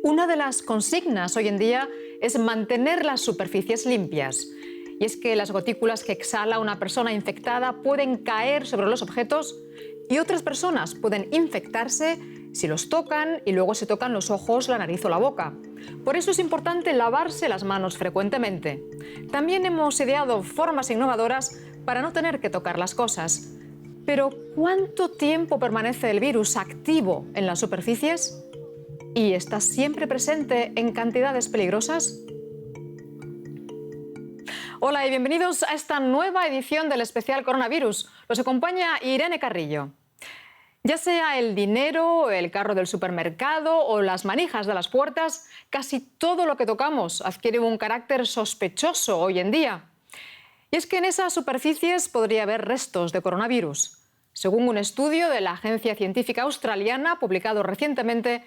Una de las consignas hoy en día es mantener las superficies limpias. Y es que las gotículas que exhala una persona infectada pueden caer sobre los objetos y otras personas pueden infectarse si los tocan y luego se tocan los ojos, la nariz o la boca. Por eso es importante lavarse las manos frecuentemente. También hemos ideado formas innovadoras para no tener que tocar las cosas. Pero ¿cuánto tiempo permanece el virus activo en las superficies? ¿Y está siempre presente en cantidades peligrosas? Hola y bienvenidos a esta nueva edición del especial Coronavirus. Los acompaña Irene Carrillo. Ya sea el dinero, el carro del supermercado o las manijas de las puertas, casi todo lo que tocamos adquiere un carácter sospechoso hoy en día. Y es que en esas superficies podría haber restos de coronavirus. Según un estudio de la agencia científica australiana publicado recientemente,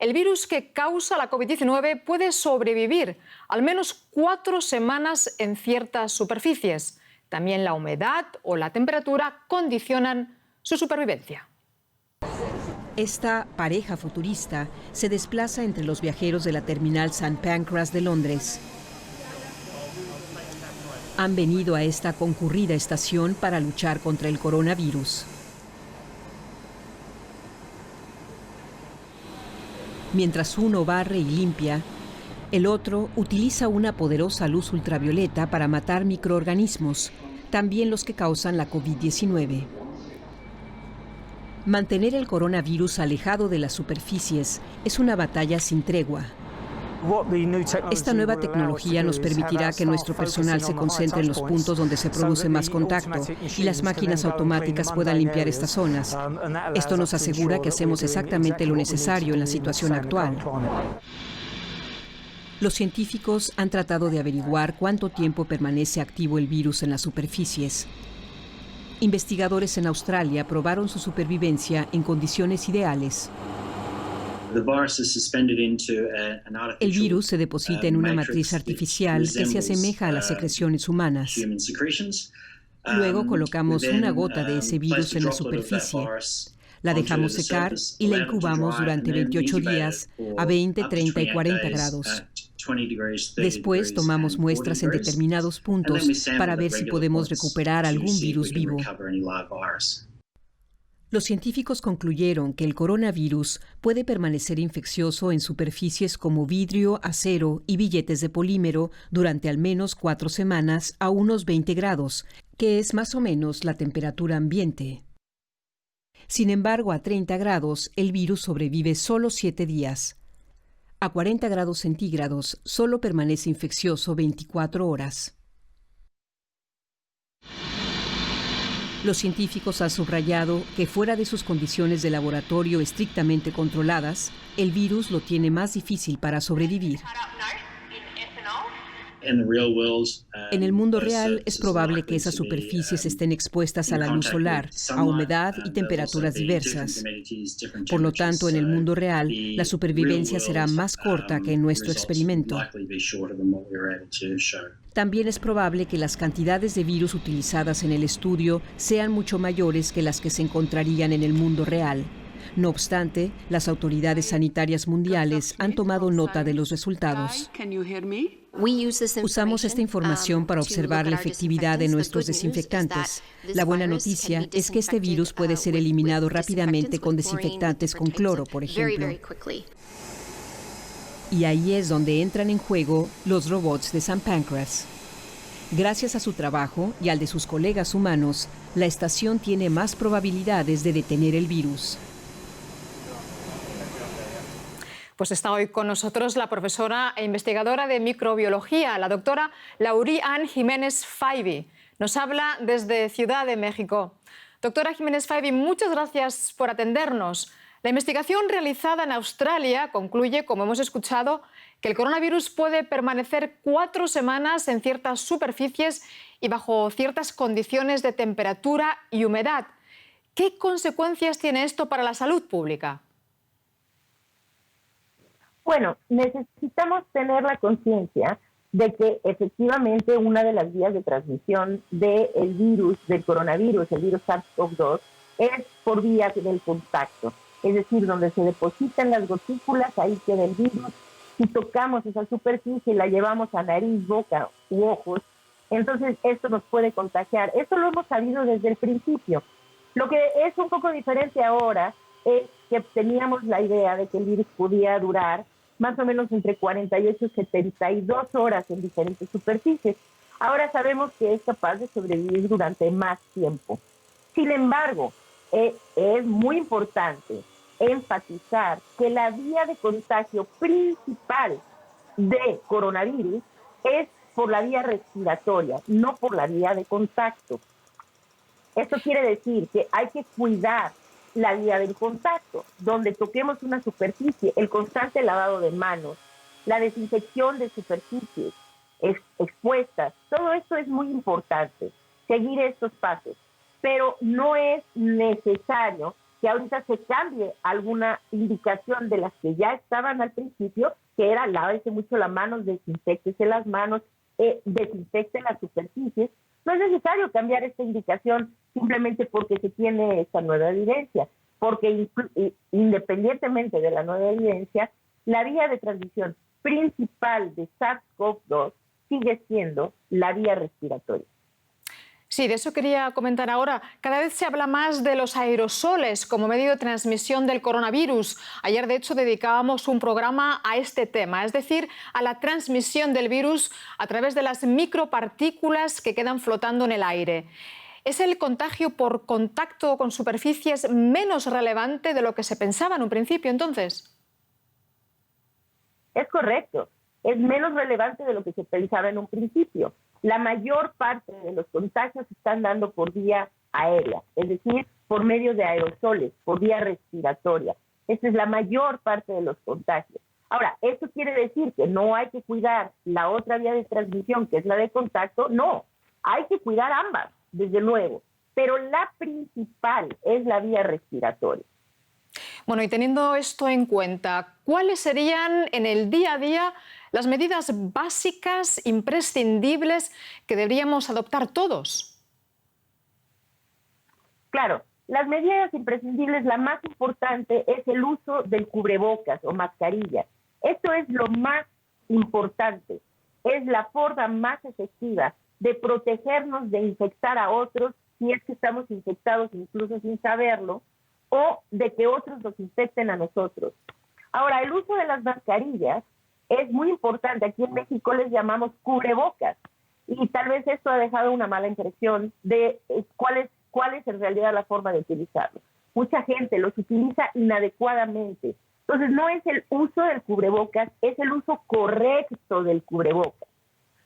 el virus que causa la COVID-19 puede sobrevivir al menos 4 semanas en ciertas superficies. También la humedad o la temperatura condicionan su supervivencia. Esta pareja futurista se desplaza entre los viajeros de la terminal St. Pancras de Londres. Han venido a esta concurrida estación para luchar contra el coronavirus. Mientras uno barre y limpia, el otro utiliza una poderosa luz ultravioleta para matar microorganismos, también los que causan la COVID-19. Mantener el coronavirus alejado de las superficies es una batalla sin tregua. Esta nueva tecnología nos permitirá que nuestro personal se concentre en los puntos donde se produce más contacto y las máquinas automáticas puedan limpiar estas zonas. Esto nos asegura que hacemos exactamente lo necesario en la situación actual. Los científicos han tratado de averiguar cuánto tiempo permanece activo el virus en las superficies. Investigadores en Australia probaron su supervivencia en condiciones ideales. El virus se deposita en una matriz artificial que se asemeja a las secreciones humanas. Luego colocamos una gota de ese virus en la superficie. La dejamos secar y la incubamos durante 28 días a 20, 30 y 40 grados. Después tomamos muestras en determinados puntos para ver si podemos recuperar algún virus vivo. Los científicos concluyeron que el coronavirus puede permanecer infeccioso en superficies como vidrio, acero y billetes de polímero durante al menos 4 semanas a unos 20 grados, que es más o menos la temperatura ambiente. Sin embargo, a 30 grados, el virus sobrevive solo 7 días. A 40 grados centígrados, solo permanece infeccioso 24 horas. Los científicos han subrayado que fuera de sus condiciones de laboratorio estrictamente controladas, el virus lo tiene más difícil para sobrevivir. En el mundo real es probable que esas superficies estén expuestas a la luz solar, a humedad y temperaturas diversas. Por lo tanto, en el mundo real, la supervivencia será más corta que en nuestro experimento. También es probable que las cantidades de virus utilizadas en el estudio sean mucho mayores que las que se encontrarían en el mundo real. No obstante, las autoridades sanitarias mundiales han tomado nota de los resultados. Usamos esta información para observar la efectividad de nuestros desinfectantes. La buena noticia es que este virus puede ser eliminado rápidamente con desinfectantes con cloro, por ejemplo. Y ahí es donde entran en juego los robots de St. Pancras. Gracias a su trabajo y al de sus colegas humanos, la estación tiene más probabilidades de detener el virus. Pues está hoy con nosotros la profesora e investigadora de microbiología, la doctora Lauri-Ann Jiménez Faibi. Nos habla desde Ciudad de México. Doctora Jiménez Faibi, muchas gracias por atendernos. La investigación realizada en Australia concluye, como hemos escuchado, que el coronavirus puede permanecer 4 semanas en ciertas superficies y bajo ciertas condiciones de temperatura y humedad. ¿Qué consecuencias tiene esto para la salud pública? Bueno, necesitamos tener la conciencia de que efectivamente una de las vías de transmisión del virus, del coronavirus, el virus SARS-CoV-2, es por vías del contacto. Es decir, donde se depositan las gotículas, ahí queda el virus Si tocamos esa superficie y la llevamos a nariz, boca u ojos, entonces esto nos puede contagiar. Esto lo hemos sabido desde el principio. Lo que es un poco diferente ahora es que teníamos la idea de que el virus podía durar más o menos entre 48 y 72 horas en diferentes superficies. Ahora sabemos que es capaz de sobrevivir durante más tiempo. Sin embargo, es muy importante enfatizar que la vía de contagio principal de coronavirus es por la vía respiratoria, no por la vía de contacto. Esto quiere decir que hay que cuidar la vía del contacto, donde toquemos una superficie, el constante lavado de manos, la desinfección de superficies expuestas, todo esto es muy importante, seguir estos pasos, pero no es necesario que ahorita se cambie alguna indicación de las que ya estaban al principio, que era lávese mucho las manos, desinféctese las manos, desinfecte las superficies. No es necesario cambiar esta indicación simplemente porque se tiene esta nueva evidencia, porque independientemente de la nueva evidencia, la vía de transmisión principal de SARS-CoV-2 sigue siendo la vía respiratoria. Sí, de eso quería comentar ahora. Cada vez se habla más de los aerosoles como medio de transmisión del coronavirus. Ayer, de hecho, dedicábamos un programa a este tema, es decir, a la transmisión del virus a través de las micropartículas que quedan flotando en el aire. ¿Es el contagio por contacto con superficies menos relevante de lo que se pensaba en un principio, entonces? Es correcto. Es menos relevante de lo que se pensaba en un principio. La mayor parte de los contagios se están dando por vía aérea, es decir, por medio de aerosoles, por vía respiratoria. Esa es la mayor parte de los contagios. Ahora, ¿esto quiere decir que no hay que cuidar la otra vía de transmisión, que es la de contacto? No, hay que cuidar ambas, desde luego, pero la principal es la vía respiratoria. Bueno, y teniendo esto en cuenta, ¿cuáles serían en el día a día las medidas básicas, imprescindibles, que deberíamos adoptar todos? Claro, las medidas imprescindibles, la más importante es el uso del cubrebocas o mascarilla. Esto es lo más importante, es la forma más efectiva de protegernos de infectar a otros si es que estamos infectados incluso sin saberlo, o de que otros nos infecten a nosotros. Ahora, el uso de las mascarillas es muy importante. Aquí en México les llamamos cubrebocas. Y tal vez esto ha dejado una mala impresión de cuál es en realidad la forma de utilizarlo. Mucha gente los utiliza inadecuadamente. Entonces, no es el uso del cubrebocas, es el uso correcto del cubrebocas.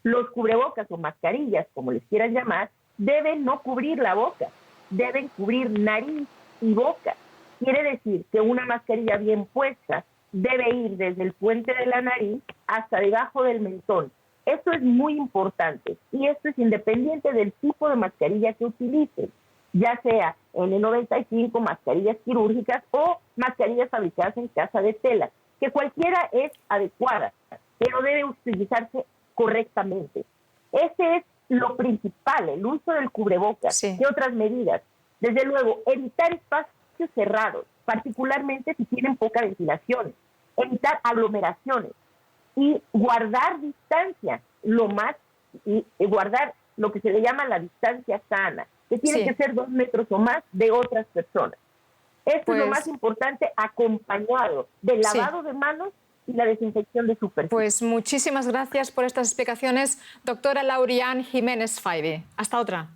Los cubrebocas o mascarillas, como les quieran llamar, deben no cubrir la boca, deben cubrir nariz y boca. Quiere decir que una mascarilla bien puesta debe ir desde el puente de la nariz hasta debajo del mentón. Esto es muy importante y esto es independiente del tipo de mascarilla que utilicen, ya sea N95, mascarillas quirúrgicas o mascarillas fabricadas en casa de tela, que cualquiera es adecuada, pero debe utilizarse correctamente. Ese es lo principal, el uso del cubrebocas. Sí. ¿Qué otras medidas? Desde luego, evitar espacios cerrados, particularmente si tienen poca ventilación, evitar aglomeraciones y guardar distancia, y guardar lo que se le llama la distancia sana, que tiene que ser 2 metros o más de otras personas. Esto es lo más importante, acompañado del lavado de manos y la desinfección de superficie. Pues muchísimas gracias por estas explicaciones, doctora Lauriane Jiménez Faibi. Hasta otra.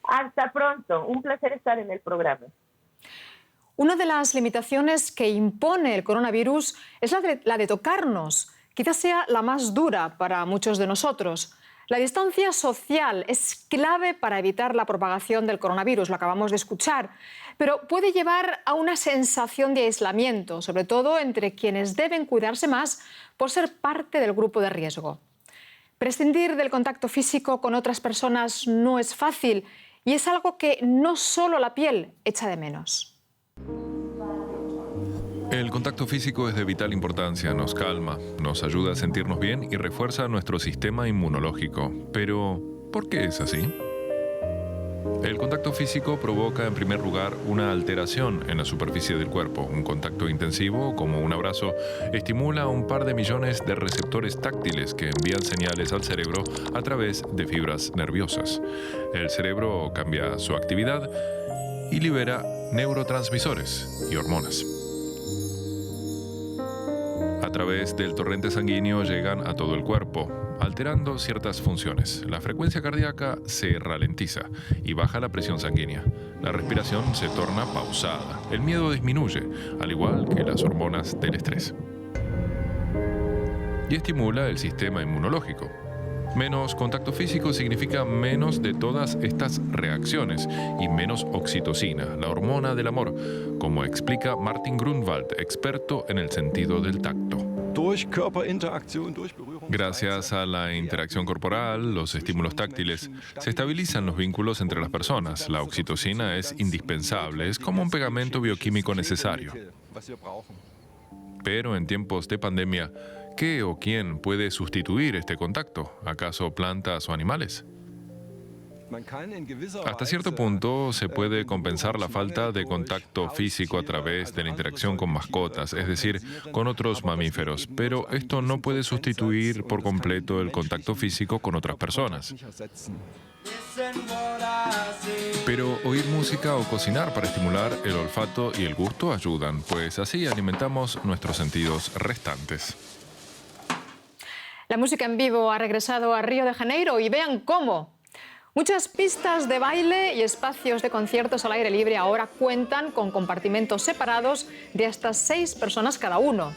Hasta pronto. Un placer estar en el programa. Una de las limitaciones que impone el coronavirus es la de tocarnos. Quizás sea la más dura para muchos de nosotros. La distancia social es clave para evitar la propagación del coronavirus, lo acabamos de escuchar, pero puede llevar a una sensación de aislamiento, sobre todo entre quienes deben cuidarse más por ser parte del grupo de riesgo. Prescindir del contacto físico con otras personas no es fácil y es algo que no solo la piel echa de menos. El contacto físico es de vital importancia, nos calma, nos ayuda a sentirnos bien y refuerza nuestro sistema inmunológico. Pero, ¿por qué es así? El contacto físico provoca en primer lugar una alteración en la superficie del cuerpo. Un contacto intensivo, como un abrazo, estimula un par de millones de receptores táctiles que envían señales al cerebro a través de fibras nerviosas. El cerebro cambia su actividad y libera neurotransmisores y hormonas. A través del torrente sanguíneo llegan a todo el cuerpo, alterando ciertas funciones. La frecuencia cardíaca se ralentiza y baja la presión sanguínea. La respiración se torna pausada. El miedo disminuye, al igual que las hormonas del estrés. Y estimula el sistema inmunológico. Menos contacto físico significa menos de todas estas reacciones y menos oxitocina, la hormona del amor, como explica Martin Grunwald, experto en el sentido del tacto. Gracias a la interacción corporal, los estímulos táctiles, se estabilizan los vínculos entre las personas. La oxitocina es indispensable, es como un pegamento bioquímico necesario. Pero en tiempos de pandemia, ¿qué o quién puede sustituir este contacto? ¿Acaso plantas o animales? Hasta cierto punto se puede compensar la falta de contacto físico a través de la interacción con mascotas, es decir, con otros mamíferos, pero esto no puede sustituir por completo el contacto físico con otras personas. Pero oír música o cocinar para estimular el olfato y el gusto ayudan, pues así alimentamos nuestros sentidos restantes. La música en vivo ha regresado a Río de Janeiro y vean cómo. Muchas pistas de baile y espacios de conciertos al aire libre ahora cuentan con compartimentos separados de hasta 6 personas cada uno.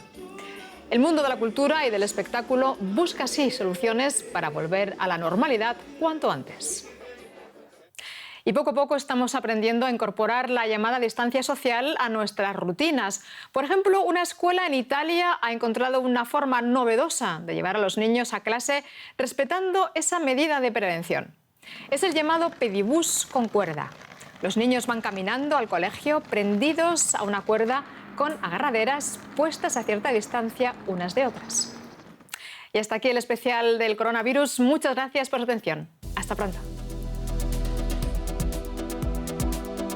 El mundo de la cultura y del espectáculo busca así soluciones para volver a la normalidad cuanto antes. Y poco a poco estamos aprendiendo a incorporar la llamada distancia social a nuestras rutinas. Por ejemplo, una escuela en Italia ha encontrado una forma novedosa de llevar a los niños a clase respetando esa medida de prevención. Es el llamado pedibús con cuerda. Los niños van caminando al colegio prendidos a una cuerda con agarraderas puestas a cierta distancia unas de otras. Y hasta aquí el especial del coronavirus. Muchas gracias por su atención. Hasta pronto.